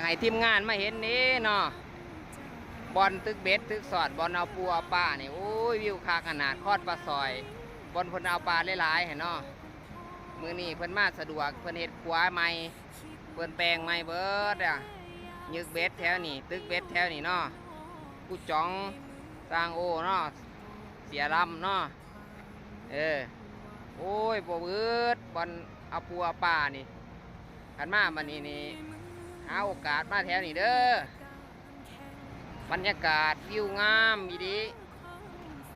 ให้ทีมงานมาเห็นนี้เนาะบอลตึกเบ็ดตึกสอดบอลเอาปูเอาปลานี่โอ้ยวิวคาขนาดคอดปลาซอยบอลเพิ่นเอาปลาหลายๆเห็นเนาะมือนี้เพิ่นมาสะดวกเพิ่นเฮ็ดขวาใหม่เพิ่นแปลงใหม่เบิดอ่ะยึกเบ็ดแถวนี่ตึกเบ็ดแถวนี่เนาะกูจ้องสร้างโอเนาะเสียลำเนาะโอ้ยบ่เบิดบอลเอาปูเอาปลานี่ขันมาบัดนี้นี่หาโอกาสมาแถวนี้เด้อบรรยากาศวิวงามอีดี